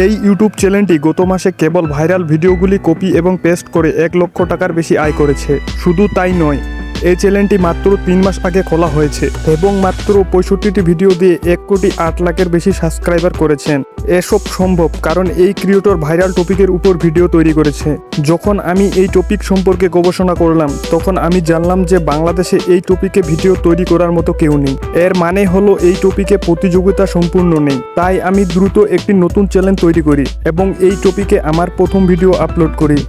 এই ইউটিউব চ্যানেলটি গত মাসে কেবল ভাইরাল ভিডিওগুলি কপি এবং পেস্ট করে 1 লক্ষ টাকার বেশি আয় করেছে। শুধু তাই নয়, এই চ্যানেলটি মাত্র 3 মাস আগে খোলা হয়েছে এবং মাত্র 65টি ভিডিও দিয়ে 1,08,00,000-এর বেশি সাবস্ক্রাইবার করেছেন। এসব সম্ভব কারণ এই ক্রিয়েটর ভাইরাল টপিকের উপর ভিডিও তৈরি করেছে। যখন আমি এই টপিক সম্পর্কে গবেষণা করলাম তখন আমি জানলাম যে বাংলাদেশে এই টপিকে ভিডিও তৈরি করার মতো কেউ নেই। এর মানে হলো এই টপিকে প্রতিযোগিতা সম্পূর্ণ নেই। তাই আমি দ্রুত একটি নতুন চ্যানেল তৈরি করি এবং এই টপিকে আমার প্রথম ভিডিও আপলোড করি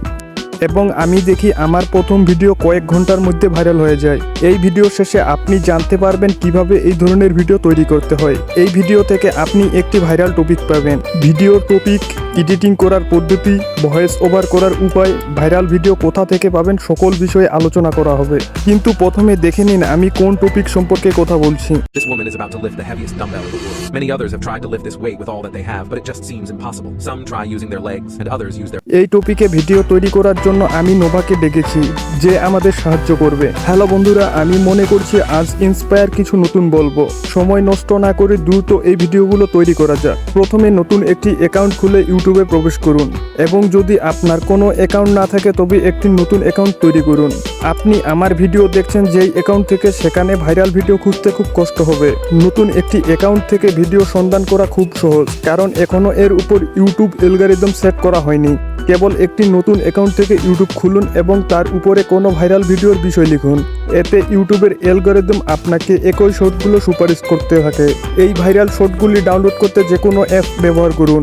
এবং আমি দেখি আমার প্রথম ভিডিও কয়েক ঘন্টার মধ্যে ভাইরাল হয়ে যায়। এই ভিডিও শেষে আপনি জানতে পারবেন কিভাবে এই ধরনের ভিডিও তৈরি করতে হয়। এই ভিডিও থেকে আপনি একটি ভাইরাল টপিক পাবেন, ভিডিওর টপিক, এডিটিং করার পদ্ধতি, ভয়েস ওভার করার উপায়, ভাইরাল ভিডিও কোথা থেকে পাবেন সকল বিষয়ে আলোচনা করা হবে। কিন্তু প্রথমে দেখে নিন আমি কোন টপিক সম্পর্কে কথা বলছি। This woman is about to lift the heaviest dumbbell in the world. Many others have tried to lift this weight with all that they have, but it just seems impossible. Some try using their legs and others use their এই টপিকে video তৈরি করার জন্য আমি নোভাকে ডেকেছি যে আমাদের সাহায্য করবে। হ্যালো বন্ধুরা, আমি মনে করছি আজ ইন্সপায়ার কিছু নতুন বলবো। সময় নষ্ট না করে দ্রুত এই ভিডিওগুলো তৈরি করা যাক। প্রথমে নতুন একটি অ্যাকাউন্ট খুলে ইউটিউবে প্রবেশ করুন এবং যদি আপনার কোনো অ্যাকাউন্ট না থাকে তবে একটি নতুন অ্যাকাউন্ট তৈরি করুন। আপনি আমার ভিডিও দেখছেন যেই অ্যাকাউন্ট থেকে, সেখানে ভাইরাল ভিডিও খুঁজতে খুব কষ্ট হবে। নতুন একটি অ্যাকাউন্ট থেকে ভিডিও সন্ধান করা খুব সহজ, কারণ এখনো এর উপর ইউটিউব অ্যালগরিদম সেট করা হয়নি। কেবল একটি নতুন অ্যাকাউন্ট থেকে ইউটিউব খুলুন এবং তার উপরে কোনো ভাইরাল ভিডিওর বিষয় লিখুন। এতে ইউটিউবের অ্যালগরিদম আপনাকে একই শর্টগুলো সুপারিশ করতে থাকে। এই ভাইরাল শর্টগুলি ডাউনলোড করতে যে কোনো অ্যাপ ব্যবহার করুন,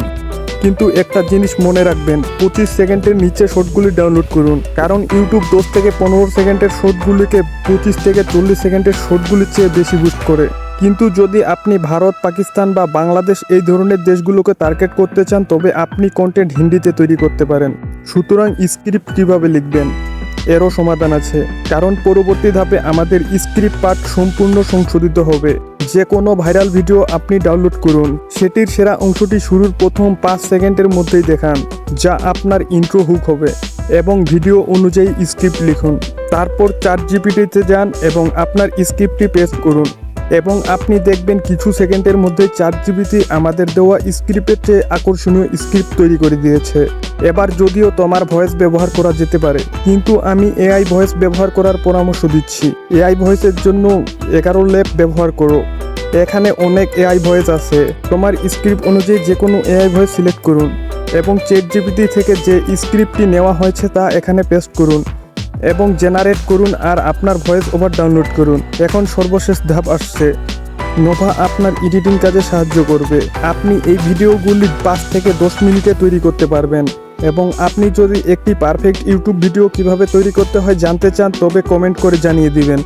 কিন্তু একটা জিনিস মনে রাখবেন, 25 সেকেন্ডের নিচে শর্টগুলি ডাউনলোড করুন, কারণ ইউটিউব 10 থেকে 15 সেকেন্ডের শর্টগুলিকে 25 থেকে 40 সেকেন্ডের শর্টগুলির চেয়ে বেশি বুস্ট করে। কিন্তু যদি আপনি ভারত, পাকিস্তান বা বাংলাদেশ এই ধরনের দেশগুলোকে টার্গেট করতে চান তবে আপনি কন্টেন্ট হিন্দিতে তৈরি করতে পারেন। সুতরাং স্ক্রিপ্ট কীভাবে লিখবেন এরও সমাধান আছে, কারণ পরবর্তী ধাপে আমাদের স্ক্রিপ্ট পার্ট সম্পূর্ণ সংশোধিত হবে। যে কোনো ভাইরাল ভিডিও আপনি ডাউনলোড করুন, সেটির সেরা অংশটি শুরুর প্রথম 5 সেকেন্ডের মধ্যেই দেখান, যা আপনার ইন্ট্রো হুক হবে, এবং ভিডিও অনুযায়ী স্ক্রিপ্ট লিখুন। তারপর চ্যাটজিপিটিতে যান এবং আপনার স্ক্রিপ্টটি পেস্ট করুন এবং আপনি দেখবেন কিছু সেকেন্ডের মধ্যে চ্যাটজিপিটি আমাদের দেওয়া স্ক্রিপ্টের চেয়ে আকর্ষণীয় স্ক্রিপ্ট তৈরি করে দিয়েছে। এবার যদিও তোমার ভয়েস ব্যবহার করা যেতে পারে, কিন্তু আমি এআই ভয়েস ব্যবহার করার পরামর্শ দিচ্ছি। এআই ভয়েসের জন্য 11 ল্যাব ব্যবহার করো। এখানে অনেক এআই ভয়েস আছে। তোমার স্ক্রিপ্ট অনুযায়ী যে কোনো এআই ভয়েস সিলেক্ট করুন এবং চ্যাটজিপিটি থেকে যে স্ক্রিপ্টটি নেওয়া হয়েছে তা এখানে পেস্ট করুন এবং জেনারেট করুন আর আপনার ভয়েস ওভার ডাউনলোড করুন। এখন সর্বশেষ ধাপ আসছে, নোভা আপনার এডিটিং কাজে সাহায্য করবে। আপনি এই ভিডিওগুলি 5 থেকে 10 মিনিটে তৈরি করতে পারবেন এবং আপনি যদি একটি পারফেক্ট ইউটিউব ভিডিও কিভাবে তৈরি করতে হয় জানতে চান তবে কমেন্ট করে জানিয়ে দিবেন।